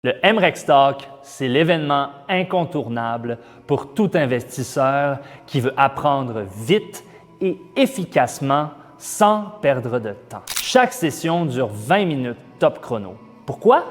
Le MREX Talk, c'est l'événement incontournable pour tout investisseur qui veut apprendre vite et efficacement sans perdre de temps. Chaque session dure 20 minutes top chrono. Pourquoi?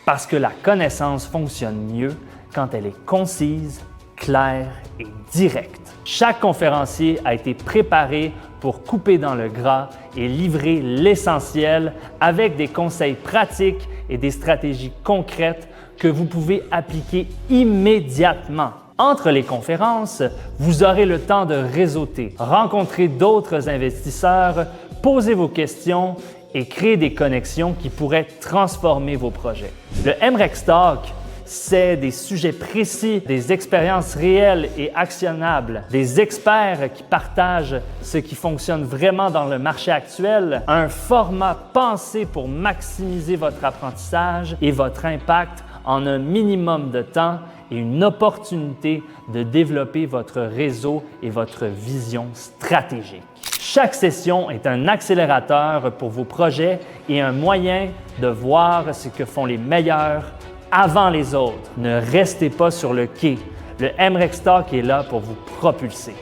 Parce que la connaissance fonctionne mieux quand elle est concise, claire et directe. Chaque conférencier a été préparé pour couper dans le gras et livrer l'essentiel avec des conseils pratiques et des stratégies concrètes que vous pouvez appliquer immédiatement. Entre les conférences, vous aurez le temps de réseauter, rencontrer d'autres investisseurs, poser vos questions et créer des connexions qui pourraient transformer vos projets. Le MREX Talk, c'est des sujets précis, des expériences réelles et actionnables, des experts qui partagent ce qui fonctionne vraiment dans le marché actuel, un format pensé pour maximiser votre apprentissage et votre impact en un minimum de temps et une opportunité de développer votre réseau et votre vision stratégique. Chaque session est un accélérateur pour vos projets et un moyen de voir ce que font les meilleurs avant les autres. Ne restez pas sur le quai. Le MREX Talk est là pour vous propulser.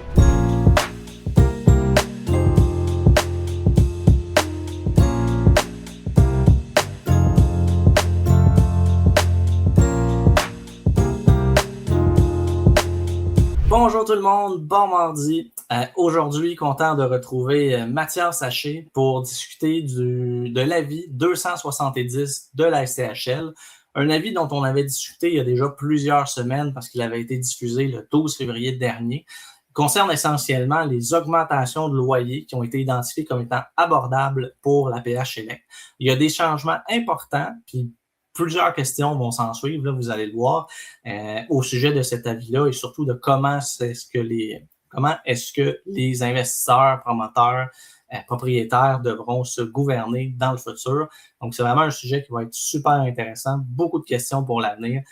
Bonjour tout le monde, bon mardi. Aujourd'hui, content de retrouver Mathias Haché pour discuter de l'avis 270 de la SCHL. Un avis dont on avait discuté il y a déjà plusieurs semaines parce qu'il avait été diffusé le 12 février dernier. Il concerne essentiellement les augmentations de loyers qui ont été identifiées comme étant abordables pour la PH Select. Il y a des changements importants, puis plusieurs questions vont s'en suivre, là, vous allez le voir, au sujet de cet avis-là et surtout de comment est-ce que les investisseurs, promoteurs, propriétaires devront se gouverner dans le futur. Donc, c'est vraiment un sujet qui va être super intéressant. Beaucoup de questions pour l'avenir,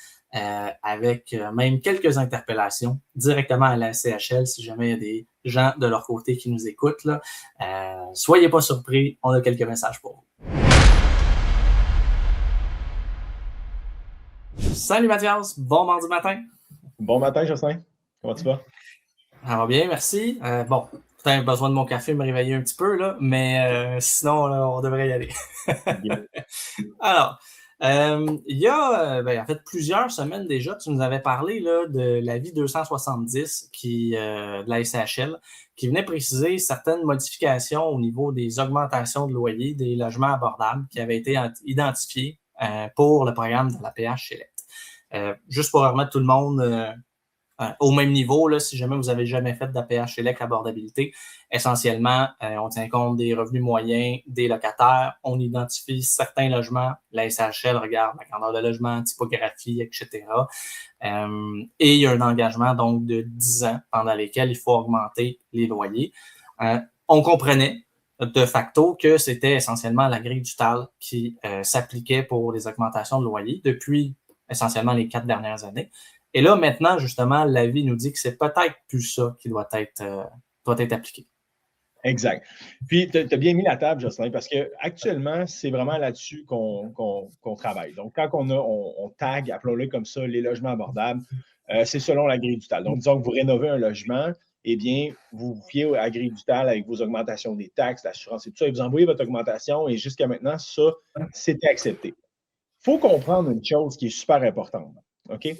avec même quelques interpellations directement à la CHL si jamais il y a des gens de leur côté qui nous écoutent. Là. Soyez pas surpris, on a quelques messages pour vous. Salut Mathias, bon mardi matin. Bon matin, Jocelyn. Comment tu vas? Ça va bien, merci. Bon, peut-être besoin de mon café, me réveiller un petit peu, là, mais sinon, là, on devrait y aller. Alors, il y a en fait plusieurs semaines déjà, tu nous avais parlé là, de l'avis 270 de la SCHL qui venait préciser certaines modifications au niveau des augmentations de loyer des logements abordables qui avaient été identifiés pour le programme de la PH Select. Juste pour remettre tout le monde au même niveau, là, si jamais vous n'avez jamais fait d'APH Select abordabilité, essentiellement, on tient compte des revenus moyens des locataires, on identifie certains logements, la SHL regarde la grandeur de logement, typographie, etc. Et il y a un engagement donc de 10 ans pendant lesquels il faut augmenter les loyers. On comprenait de facto que c'était essentiellement la grille du TAL qui s'appliquait pour les augmentations de loyers depuis essentiellement les 4 dernières années. Et là, maintenant, justement, l'avis nous dit que c'est peut-être plus ça qui doit être appliqué. Exact. Puis, tu as bien mis la table, Jocelyn, parce qu'actuellement, c'est vraiment là-dessus qu'on travaille. Donc, quand on tag, appelons-le comme ça, les logements abordables, c'est selon la grille du TAL. Donc, disons que vous rénovez un logement, eh bien, vous vous fiez à la grille du TAL avec vos augmentations des taxes, l'assurance et tout ça, et vous envoyez votre augmentation, et jusqu'à maintenant, ça, c'était accepté. Il faut comprendre une chose qui est super importante. OK?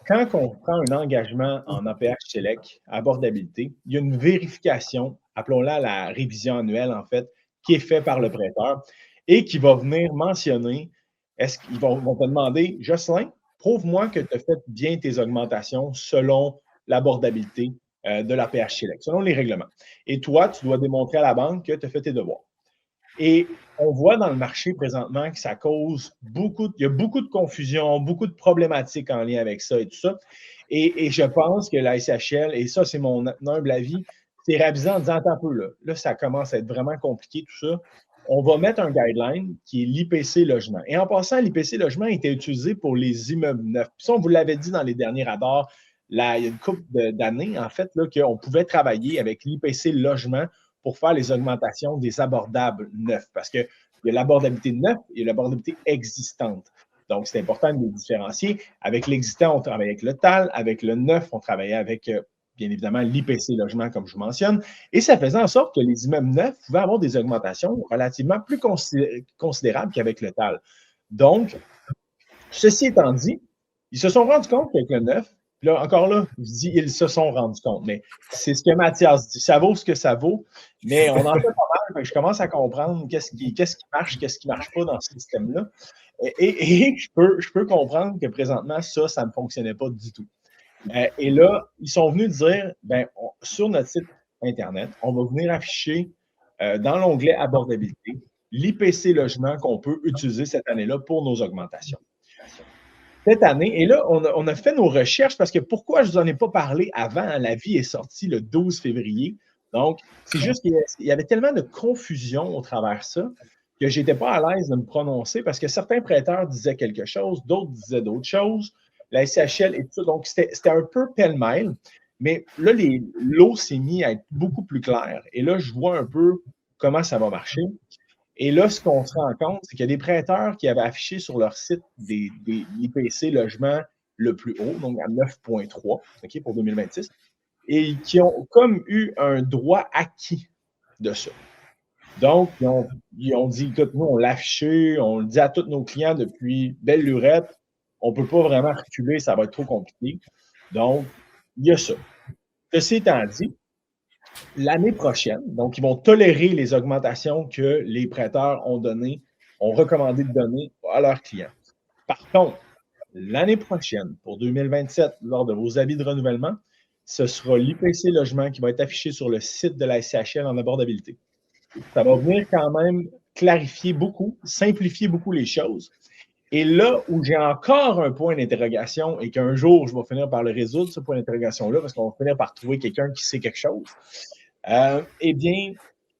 Quand on prend un engagement en APH Select, abordabilité, il y a une vérification, appelons-la la révision annuelle en fait, qui est faite par le prêteur et qui va venir mentionner, est-ce qu'ils vont te demander, Jocelyn, prouve-moi que tu as fait bien tes augmentations selon l'abordabilité de l'APH Select, selon les règlements. Et toi, tu dois démontrer à la banque que tu as fait tes devoirs. Et on voit dans le marché présentement que ça cause il y a beaucoup de confusion, beaucoup de problématiques en lien avec ça et tout ça. Et je pense que la SHL, et ça, c'est mon humble avis, c'est révisé en disant, attends un peu, là, ça commence à être vraiment compliqué, tout ça. On va mettre un guideline qui est l'IPC logement. Et en passant, l'IPC logement était utilisé pour les immeubles neufs. Puis ça, on vous l'avait dit dans les derniers radars, là, il y a une couple d'années, en fait, là, qu'on pouvait travailler avec l'IPC logement pour faire les augmentations des abordables neufs. Parce qu'il y a l'abordabilité neuf et l'abordabilité existante. Donc, c'est important de les différencier. Avec l'existant, on travaille avec le TAL. Avec le neuf, on travaillait avec, bien évidemment, l'IPC logement, comme je vous mentionne. Et ça faisait en sorte que les immeubles neufs pouvaient avoir des augmentations relativement plus considérables qu'avec le TAL. Donc, ceci étant dit, ils se sont rendus compte qu'avec le neuf, puis là, encore là, je dis ils se sont rendus compte, mais c'est ce que Mathias dit. Ça vaut ce que ça vaut, mais on en fait pas mal. Je commence à comprendre qu'est-ce qui marche, qu'est-ce qui ne marche pas dans ce système-là. Et je peux comprendre que présentement, ça ne fonctionnait pas du tout. Et là, ils sont venus dire, sur notre site Internet, on va venir afficher dans l'onglet abordabilité l'IPC logement qu'on peut utiliser cette année-là pour nos augmentations. Cette année, et là, on a fait nos recherches parce que pourquoi je ne vous en ai pas parlé avant? L'avis est sorti le 12 février. Donc, c'est juste qu'il y avait tellement de confusion au travers de ça que je n'étais pas à l'aise de me prononcer parce que certains prêteurs disaient quelque chose, d'autres disaient d'autres choses, la SCHL et tout ça. Donc, c'était un peu pêle-mêle. Mais là, l'eau s'est mise à être beaucoup plus claire. Et là, je vois un peu comment ça va marcher. Et là, ce qu'on se rend compte, c'est qu'il y a des prêteurs qui avaient affiché sur leur site l'IPC logement le plus haut, donc à 9,3 pour 2026, et qui ont comme eu un droit acquis de ça. Donc, ils ont dit, écoute, nous, on l'a affiché, on le dit à tous nos clients depuis belle lurette, on ne peut pas vraiment reculer, ça va être trop compliqué. Donc, il y a ça. Ceci étant dit, l'année prochaine, donc ils vont tolérer les augmentations que les prêteurs ont recommandé de donner à leurs clients. Par contre, l'année prochaine, pour 2027, lors de vos avis de renouvellement, ce sera l'IPC logement qui va être affiché sur le site de la SCHL en abordabilité. Ça va venir quand même clarifier beaucoup, simplifier beaucoup les choses. Et là où j'ai encore un point d'interrogation et qu'un jour, je vais finir par le résoudre, ce point d'interrogation-là, parce qu'on va finir par trouver quelqu'un qui sait quelque chose, eh bien,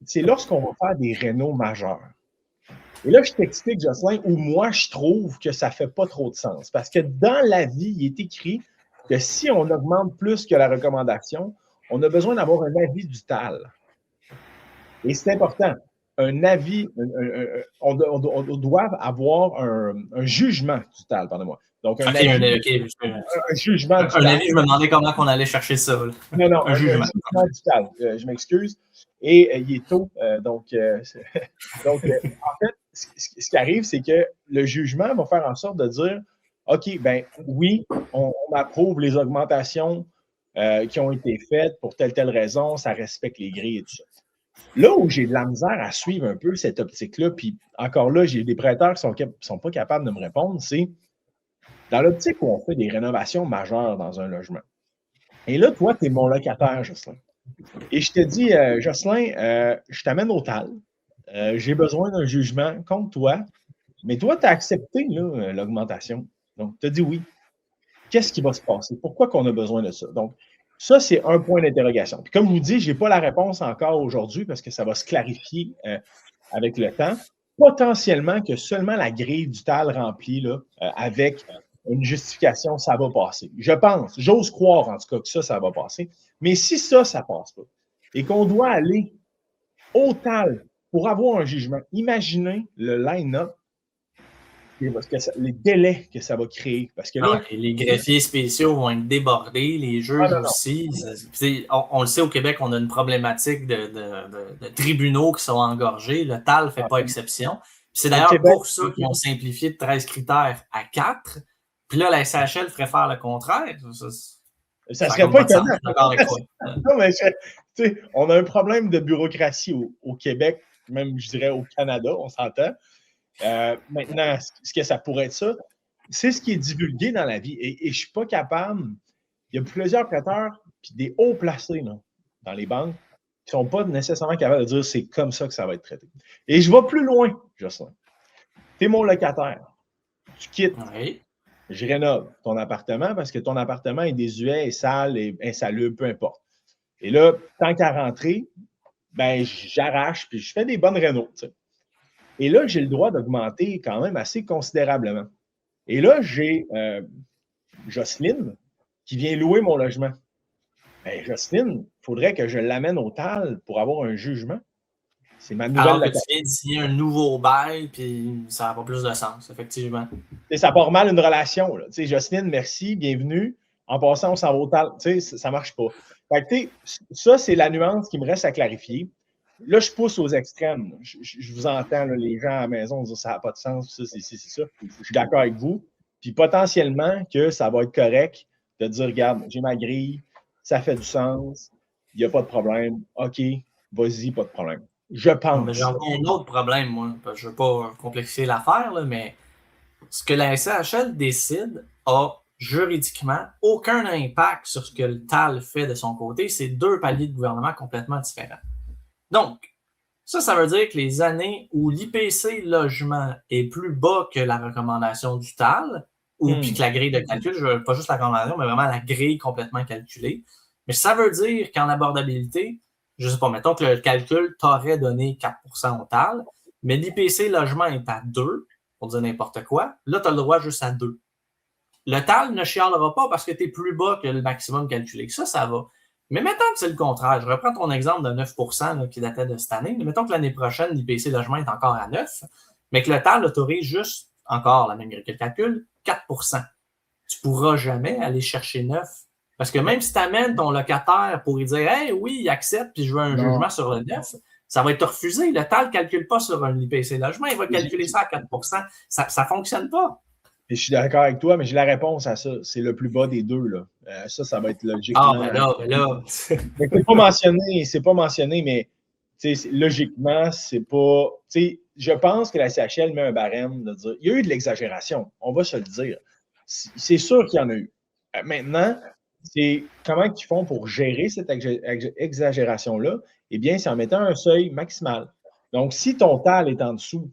c'est lorsqu'on va faire des rénaux majeurs. Et là, je t'explique, Jocelyn, où moi, je trouve que ça ne fait pas trop de sens. Parce que dans l'avis, il est écrit que si on augmente plus que la recommandation, on a besoin d'avoir un avis du TAL. Et c'est important. Un avis, on doit avoir un jugement du TAL, pardonnez-moi. Donc, un jugement du TAL. Un avis, je me demandais comment on allait chercher ça. Là. Non, un jugement du TAL. Je m'excuse. Et il est tôt. En fait, ce qui arrive, c'est que le jugement va faire en sorte de dire, OK, oui, on approuve les augmentations qui ont été faites pour telle raison, ça respecte les grilles et tout ça. Là où j'ai de la misère à suivre un peu cette optique-là, puis encore là, j'ai des prêteurs qui ne sont pas capables de me répondre, c'est dans l'optique où on fait des rénovations majeures dans un logement. Et là, toi, tu es mon locataire, Jocelyn. Et je te dis, Jocelyn, je t'amène au TAL. J'ai besoin d'un jugement contre toi. Mais toi, tu as accepté l'augmentation. Donc, tu as dit oui. Qu'est-ce qui va se passer? Pourquoi qu'on a besoin de ça? Donc, ça, c'est un point d'interrogation. Puis comme je vous dis, je n'ai pas la réponse encore aujourd'hui parce que ça va se clarifier avec le temps. Potentiellement que seulement la grille du TAL remplie là, avec une justification, ça va passer. Je pense, j'ose croire en tout cas que ça va passer. Mais si ça ne passe pas et qu'on doit aller au TAL pour avoir un jugement, imaginez le line-up, les délais que ça va créer. Parce que là, les greffiers spéciaux vont être débordés, les juges aussi. On le sait, au Québec, on a une problématique de tribunaux qui sont engorgés. Le TAL ne fait pas exception. C'est d'ailleurs pour ça qu'ils ont simplifié de 13 critères à 4. Puis là, la SHL ferait faire le contraire. Ça serait pas étonnant. Non, mais on a un problème de bureaucratie au Québec, même je dirais au Canada, on s'entend. Maintenant, ce que ça pourrait être ça, c'est ce qui est divulgué dans la vie. Et je ne suis pas capable. Il y a plusieurs prêteurs, puis des hauts placés là, dans les banques, qui ne sont pas nécessairement capables de dire c'est comme ça que ça va être traité. Et je vais plus loin, Jocelyn. Tu es mon locataire. Tu quittes. Oui. Je rénove ton appartement parce que ton appartement est désuet, est sale, est insalubre, peu importe. Et là, tant qu'à rentrer, j'arrache puis je fais des bonnes rénaux. T'sais. Et là, j'ai le droit d'augmenter quand même assez considérablement. Et là, j'ai Jocelyne qui vient louer mon logement. Jocelyne, il faudrait que je l'amène au TAL pour avoir un jugement. C'est ma nouvelle Alors que locataire. tu viens de signer un nouveau bail, puis ça n'a pas plus de sens, effectivement. Ça part mal une relation. Là. Jocelyne, merci, bienvenue. En passant, on s'en va au tal. Ça ne marche pas. Fait que, ça, c'est la nuance qui me reste à clarifier. Là, je pousse aux extrêmes. Je vous entends, là, les gens à la maison dire ça n'a pas de sens, ça, c'est ça. Je suis d'accord avec vous. Puis potentiellement que ça va être correct de dire, regarde, j'ai ma grille, ça fait du sens, il n'y a pas de problème. OK, vas-y, pas de problème. Je pense. J'ai encore un autre problème, moi. Parce que je ne veux pas complexifier l'affaire, là, mais ce que la SAHL décide a juridiquement aucun impact sur ce que le TAL fait de son côté. C'est deux paliers de gouvernement complètement différents. Donc, ça veut dire que les années où l'IPC logement est plus bas que la recommandation du TAL, ou puis que la grille de calcul, pas juste la recommandation, mais vraiment la grille complètement calculée. Mais ça veut dire qu'en abordabilité, je ne sais pas, mettons que le calcul t'aurait donné 4% au TAL, mais l'IPC logement est à 2, pour dire n'importe quoi. Là, tu as le droit juste à 2. Le TAL ne chialera pas parce que tu es plus bas que le maximum calculé. Ça va. Mais mettons que c'est le contraire. Je reprends ton exemple de 9% là, qui datait de cette année. Mais mettons que l'année prochaine, l'IPC logement est encore à 9, mais que le TAL autorise juste, encore la même grille que le calcul, 4%. Tu ne pourras jamais aller chercher 9. Parce que même si tu amènes ton locataire pour lui dire « Hey, oui, il accepte, puis je veux un jugement sur le 9 », ça va être refusé. Le TAL ne calcule pas sur un IPC logement, il va calculer ça à 4%. Ça ne fonctionne pas. Et je suis d'accord avec toi, mais j'ai la réponse à ça. C'est le plus bas des deux. Là. Ça va être logiquement. Ah, ben là. C'est pas mentionné, mais logiquement, c'est pas. Je pense que la CHL met un barème de dire il y a eu de l'exagération, on va se le dire. C'est sûr qu'il y en a eu. Maintenant, c'est comment ils font pour gérer cette exagération-là? Eh bien, c'est en mettant un seuil maximal. Donc, si ton TAL est en dessous,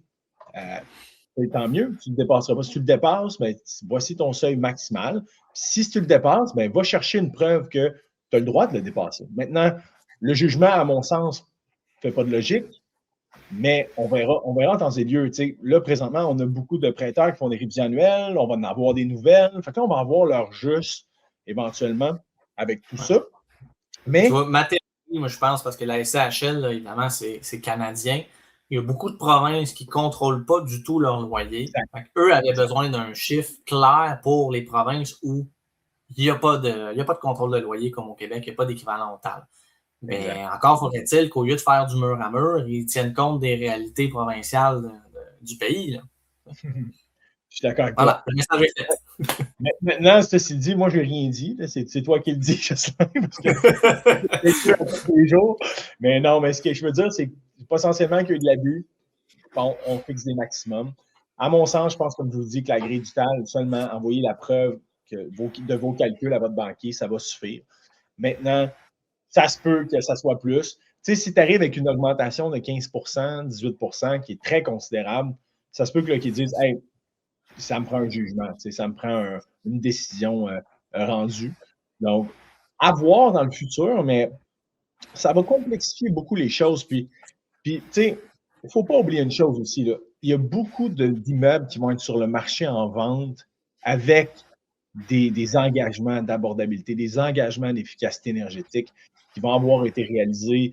tant mieux, tu ne le dépasseras pas. Si tu le dépasses, ben, voici ton seuil maximal. Si tu le dépasses, ben, va chercher une preuve que tu as le droit de le dépasser. Maintenant, le jugement, à mon sens, ne fait pas de logique, mais on verra en temps et lieu. Là, présentement, on a beaucoup de prêteurs qui font des révisions annuelles, on va en avoir des nouvelles. Fait que là, on va avoir leur juste éventuellement avec tout ça. Mais. Tu vois, ma théorie, moi, je pense, parce que la SAHL, là, évidemment, c'est canadien. Il y a beaucoup de provinces qui ne contrôlent pas du tout leur loyer. Eux avaient besoin d'un chiffre clair pour les provinces où il n'y a pas de contrôle de loyer comme au Québec, il n'y a pas d'équivalent au TAL. Mais encore faudrait-il qu'au lieu de faire du mur à mur, ils tiennent compte des réalités provinciales du pays. Là. Je suis d'accord avec toi. Voilà, le message est fait. Maintenant, ceci dit, moi, je n'ai rien dit. C'est toi qui le dis, Jocelyn, parce que c'est tous les jours. Mais non, mais ce que je veux dire, c'est potentiellement qu'il y a eu de l'abus. On fixe des maximums. À mon sens, je pense, comme je vous dis, que la grille du TAL, seulement envoyer la preuve de vos calculs à votre banquier, ça va suffire. Maintenant, ça se peut que ça soit plus. Tu sais, si tu arrives avec une augmentation de 15%, 18%, qui est très considérable, ça se peut que qu'ils disent « Hey, ça me prend un jugement, ça me prend une décision rendue. » Donc, à voir dans le futur, mais ça va complexifier beaucoup les choses. Puis tu sais, il ne faut pas oublier une chose aussi. Là. Il y a beaucoup d'immeubles qui vont être sur le marché en vente avec des engagements d'abordabilité, des engagements d'efficacité énergétique qui vont avoir été réalisés.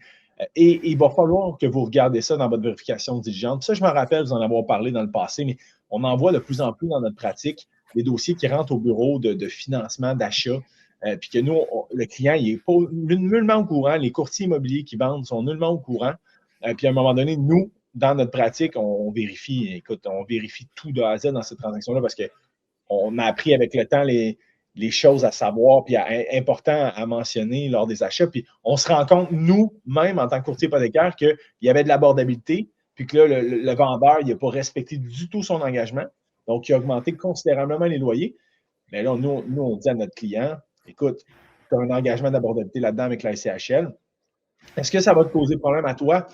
Et il va falloir que vous regardez ça dans votre vérification diligente. Ça, je me rappelle vous en avoir parlé dans le passé, mais on en voit de plus en plus dans notre pratique des dossiers qui rentrent au bureau de financement, d'achat, puis que nous, le client, il n'est pas nullement au courant. Les courtiers immobiliers qui vendent sont nullement au courant. Puis à un moment donné, nous, dans notre pratique, on vérifie tout de A à Z dans cette transaction-là parce qu'on a appris avec le temps les choses à savoir puis important à mentionner lors des achats. Puis on se rend compte, nous-mêmes, en tant que courtier hypothécaire, qu'il y avait de l'abordabilité, puis que là, le vendeur, il n'a pas respecté du tout son engagement. Donc, il a augmenté considérablement les loyers. Mais là, nous on dit à notre client, écoute, tu as un engagement d'abordabilité là-dedans avec la SCHL. Est-ce que ça va te causer problème à toi?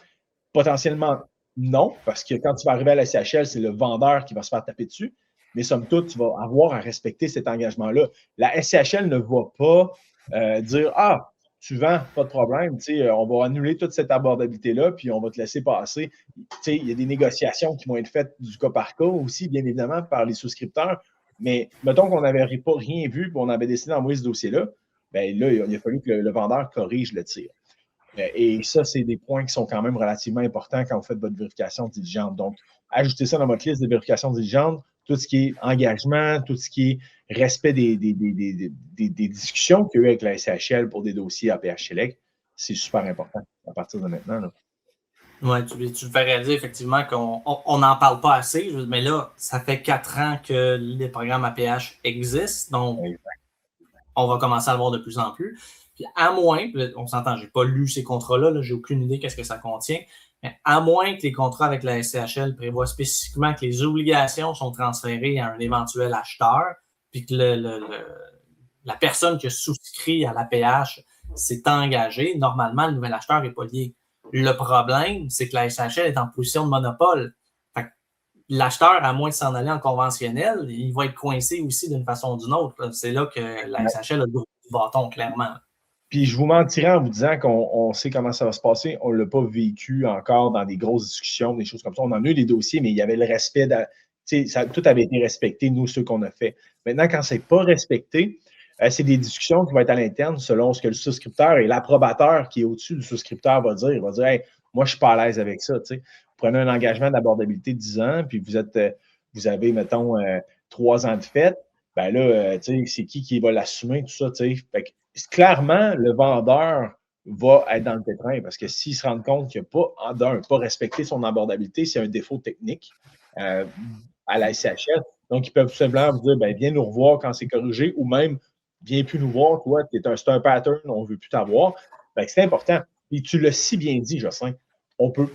Potentiellement, non, parce que quand tu vas arriver à la SCHL, c'est le vendeur qui va se faire taper dessus. Mais somme toute, tu vas avoir à respecter cet engagement-là. La SCHL ne va pas dire « Ah, tu vends, pas de problème, on va annuler toute cette abordabilité-là, puis on va te laisser passer. » Il y a des négociations qui vont être faites du cas par cas aussi, bien évidemment, par les souscripteurs. Mais mettons qu'on n'avait pas rien vu, puis on avait décidé d'envoyer ce dossier-là, bien là, il a fallu que le vendeur corrige le tir. Et ça, c'est des points qui sont quand même relativement importants quand vous faites votre vérification diligente. Donc, ajoutez ça dans votre liste de vérification diligente, tout ce qui est engagement, tout ce qui est respect des discussions qu'il y a eu avec la SCHL pour des dossiers APH-SELEC, c'est super important à partir de maintenant. Oui, tu le fais réaliser effectivement qu'on n'en parle pas assez, mais là, ça fait 4 ans que les programmes APH existent, donc on va commencer à le voir de plus en plus. Puis à moins, on s'entend, je n'ai pas lu ces contrats-là, j'ai aucune idée qu'est-ce que ça contient, mais à moins que les contrats avec la SCHL prévoient spécifiquement que les obligations sont transférées à un éventuel acheteur, puis que la personne qui a souscrit à l'APH s'est engagée, normalement, le nouvel acheteur n'est pas lié. Le problème, c'est que la SCHL est en position de monopole. Fait que l'acheteur, à moins de s'en aller en conventionnel, il va être coincé aussi d'une façon ou d'une autre. C'est là que la SCHL a le gros bâton, clairement. Puis je vous mentirais en vous disant qu'on sait comment ça va se passer. On ne l'a pas vécu encore dans des grosses discussions, des choses comme ça. On en a eu des dossiers, mais il y avait le respect. Tout avait été respecté, nous, ceux qu'on a fait. Maintenant, quand ce n'est pas respecté, c'est des discussions qui vont être à l'interne selon ce que le souscripteur et l'approbateur qui est au-dessus du souscripteur va dire. Il va dire hey, moi, je ne suis pas à l'aise avec ça. Vous prenez un engagement d'abordabilité de 10 ans, puis vous avez, mettons, 3 ans de fête. Ben là, c'est qui va l'assumer, tout ça. Fait que, clairement, le vendeur va être dans le pétrin parce que s'il se rend compte qu'il n'a pas respecté son abordabilité, c'est un défaut technique à la SCHL. Donc, ils peuvent tout simplement vous dire ben, viens nous revoir quand c'est corrigé ou même viens plus nous voir, toi, c'est un pattern, on ne veut plus t'avoir. C'est important. Et tu l'as si bien dit, Jocelyn. On peut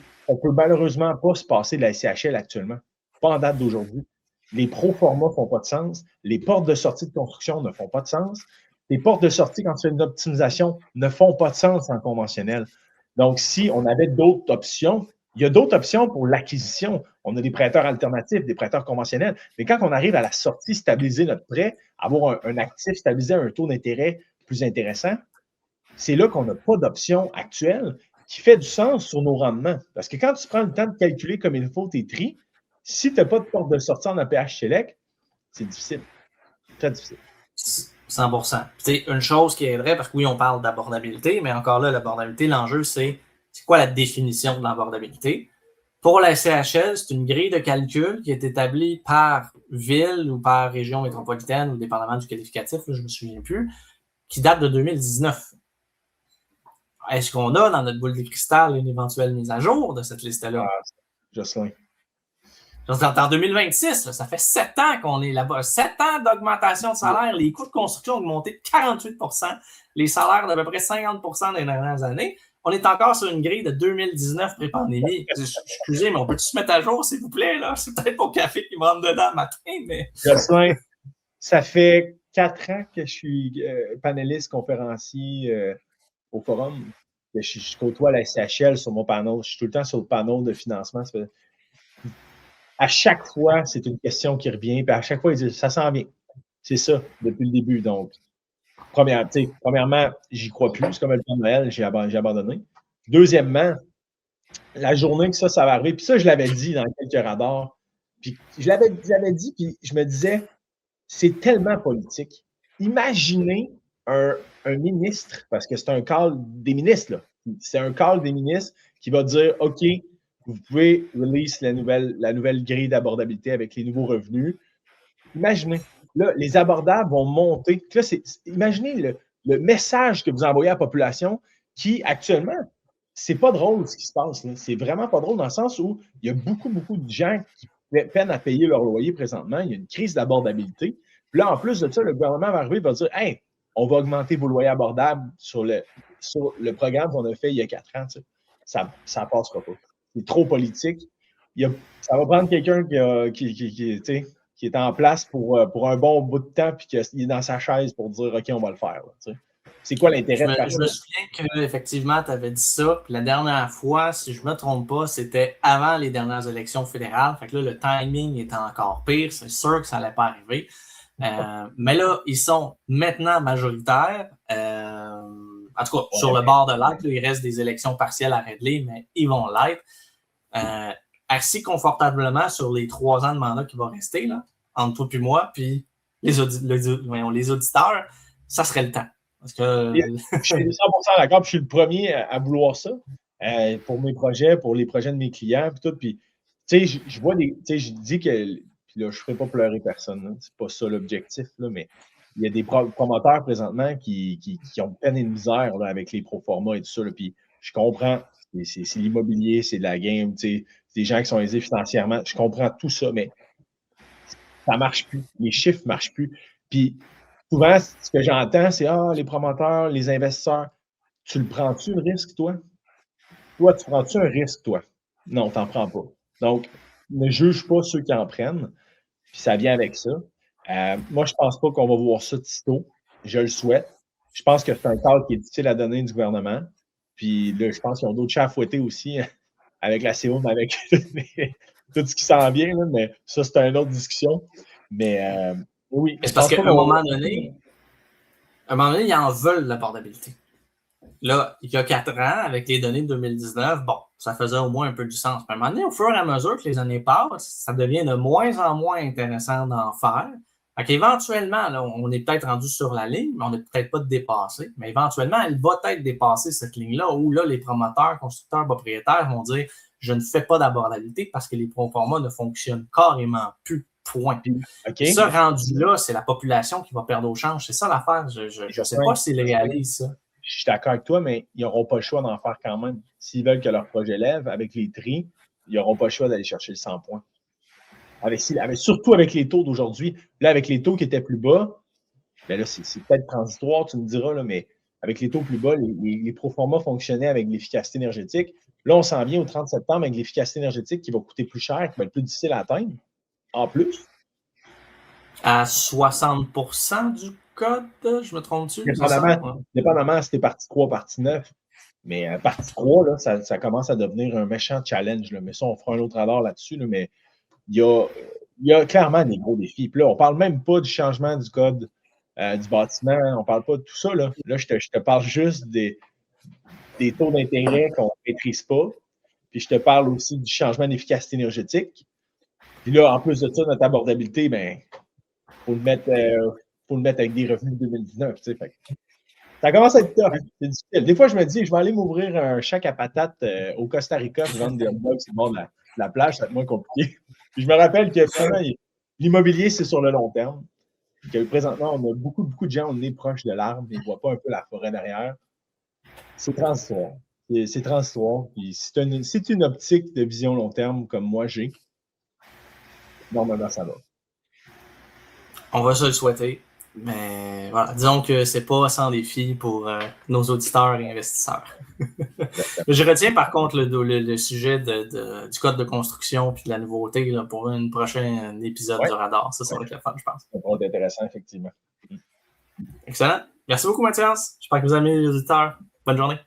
malheureusement pas se passer de la SCHL actuellement, pas en date d'aujourd'hui. Les pro-formats ne font pas de sens. Les portes de sortie de construction ne font pas de sens. Les portes de sortie quand tu fais une optimisation ne font pas de sens en conventionnel. Donc, si on avait d'autres options, il y a d'autres options pour l'acquisition. On a des prêteurs alternatifs, des prêteurs conventionnels. Mais quand on arrive à la sortie, stabiliser notre prêt, avoir un actif stabilisé à un taux d'intérêt plus intéressant, c'est là qu'on n'a pas d'option actuelle qui fait du sens sur nos rendements. Parce que quand tu prends le temps de calculer comme il faut tes tris, si tu n'as pas de porte de sortie en APH-SELEC, c'est difficile. Très difficile. 100%. C'est une chose qui aiderait, parce que oui, on parle d'abordabilité, mais encore là, l'abordabilité, l'enjeu, c'est quoi la définition de l'abordabilité? Pour la SCHL, c'est une grille de calcul qui est établie par ville ou par région métropolitaine ou dépendamment du qualificatif, là, je ne me souviens plus, qui date de 2019. Est-ce qu'on a dans notre boule de cristal une éventuelle mise à jour de cette liste-là? Jocelyn. En 2026, là, ça fait 7 ans qu'on est là-bas. 7 ans d'augmentation de salaire. Les coûts de construction ont augmenté de 48 %. Les salaires d'à peu près 50 % dans les dernières années. On est encore sur une grille de 2019 pré-pandémie. Excusez, mais on peut-tu se mettre à jour, s'il vous plaît? Là? C'est peut-être mon café qui me rentre dedans le matin, mais... Jocelyn, ça fait 4 ans que je suis panéliste conférencier au forum. Je côtoie la SCHL sur mon panneau. Je suis tout le temps sur le panneau de financement. À chaque fois, c'est une question qui revient. Puis à chaque fois, ils disent ça s'en vient. C'est ça, depuis le début. Donc, premièrement, j'y crois plus. C'est comme le Père Noël, j'ai abandonné. Deuxièmement, la journée que ça va arriver, puis ça, je l'avais dit dans quelques radars. Puis j'avais dit, puis je me disais, c'est tellement politique. Imaginez un ministre, parce que c'est un call des ministres, là. C'est un call des ministres qui va dire OK, vous pouvez release la nouvelle grille d'abordabilité avec les nouveaux revenus. Imaginez, là, les abordables vont monter. Là, imaginez le message que vous envoyez à la population qui, actuellement, c'est pas drôle ce qui se passe. Là. C'est vraiment pas drôle dans le sens où il y a beaucoup, beaucoup de gens qui peinent à payer leur loyer présentement. Il y a une crise d'abordabilité. Puis là, en plus de ça, le gouvernement va arriver et va dire hey, on va augmenter vos loyers abordables sur le programme qu'on a fait il y a 4 ans. Tu sais. Ça ne passera pas. C'est trop politique. Ça va prendre quelqu'un qui est en place pour un bon bout de temps puis qu'il est dans sa chaise pour dire OK, on va le faire. Là, c'est quoi l'intérêt de faire ça? Je me souviens qu'effectivement, tu avais dit ça. Puis la dernière fois, si je ne me trompe pas, c'était avant les dernières élections fédérales. Fait que là, le timing était encore pire. C'est sûr que ça n'allait pas arriver. Mais là, ils sont maintenant majoritaires. En tout cas, sur le bord de l'être, il reste des élections partielles à régler, mais ils vont l'être. Assez confortablement sur les 3 ans de mandat qui vont rester, là, entre toi et moi, puis les auditeurs, ça serait le temps. Parce que... Je suis 100% d'accord, puis je suis le premier à vouloir ça pour mes projets, pour les projets de mes clients, puis tout. Puis, tu sais, je vois des. Tu sais, je dis que. Puis là, je ne ferai pas pleurer personne, là, c'est pas ça l'objectif, là, mais il y a des promoteurs présentement qui ont peine et de misère là, avec les proformas et tout ça. Là, puis je comprends, c'est l'immobilier, c'est de la game, tu sais, c'est des gens qui sont aisés financièrement. Je comprends tout ça, mais ça ne marche plus. Les chiffres ne marchent plus. Puis souvent, ce que j'entends, c'est les promoteurs, les investisseurs, tu le prends-tu le risque, toi? Toi, tu prends-tu un risque, toi? Non, tu n'en prends pas. Donc, ne juge pas ceux qui en prennent, puis ça vient avec ça. Moi, je ne pense pas qu'on va voir ça tôt. Je le souhaite. Je pense que c'est un cadre qui est difficile à donner du gouvernement. Puis là, je pense qu'ils ont d'autres chats à fouetter aussi avec la CO, mais avec tout ce qui s'en vient. Là, mais ça, c'est une autre discussion. Mais oui. C'est parce qu'à un moment donné, ils en veulent l'abordabilité. Là, il y a 4 ans, avec les données de 2019, bon, ça faisait au moins un peu du sens. Mais à un moment donné, au fur et à mesure que les années passent, ça devient de moins en moins intéressant d'en faire. Fait qu'éventuellement, là, on est peut-être rendu sur la ligne, mais on n'est peut-être pas dépassé. Mais éventuellement, elle va être dépassée, cette ligne-là, où là, les promoteurs, constructeurs, propriétaires vont dire « Je ne fais pas d'abordabilité parce que les proformas ne fonctionnent carrément plus. » Point. Okay. Ça, rendu là, c'est la population qui va perdre au change. C'est ça l'affaire. Je ne sais pas s'ils réalisent ça. Je suis d'accord avec toi, mais ils n'auront pas le choix d'en faire quand même. S'ils veulent que leur projet lève avec les tris, ils n'auront pas le choix d'aller chercher le 100 points. Surtout avec les taux d'aujourd'hui. Là, avec les taux qui étaient plus bas, ben là, c'est peut-être transitoire, tu me diras, là, mais avec les taux plus bas, les proformas fonctionnaient avec l'efficacité énergétique. Là, on s'en vient au 30 septembre avec l'efficacité énergétique qui va coûter plus cher, qui va être plus difficile à atteindre. En plus. À 60% du code, je me trompe-tu? Dépendamment si t'es partie 3, partie 9. Mais partie 3, là, ça commence à devenir un méchant challenge. Là. Mais ça, on fera un autre radar là-dessus. Là, mais il y a clairement des gros défis. Puis là, on ne parle même pas du changement du code du bâtiment. On ne parle pas de tout ça. Là, je te parle juste des taux d'intérêt qu'on ne maîtrise pas. Puis je te parle aussi du changement d'efficacité énergétique. Puis là, en plus de ça, notre abordabilité, ben, faut le mettre avec des revenus de 2019. Tu sais, fait. Ça commence à être tough. C'est difficile. Des fois, je me dis, je vais aller m'ouvrir un shack à patates au Costa Rica pour vendre des hot dogs sur le bord de la plage. Ça va être moins compliqué. Puis je me rappelle que vraiment, l'immobilier, c'est sur le long terme. Puis que présentement, on a beaucoup de gens, on est proche de l'arbre, mais ils ne voient pas un peu la forêt derrière. C'est transitoire. C'est transitoire. Puis c'est une optique de vision long terme comme moi j'ai. Normalement, ça va. On va se le souhaiter. Mais voilà, disons que c'est pas sans défi pour nos auditeurs et investisseurs. Je retiens par contre le sujet du code de construction puis de la nouveauté là, pour un prochain épisode du radar. Ça va être le fun, je pense. Ça va être intéressant, effectivement. Excellent. Merci beaucoup, Mathias. J'espère que vous aimez les auditeurs. Bonne journée.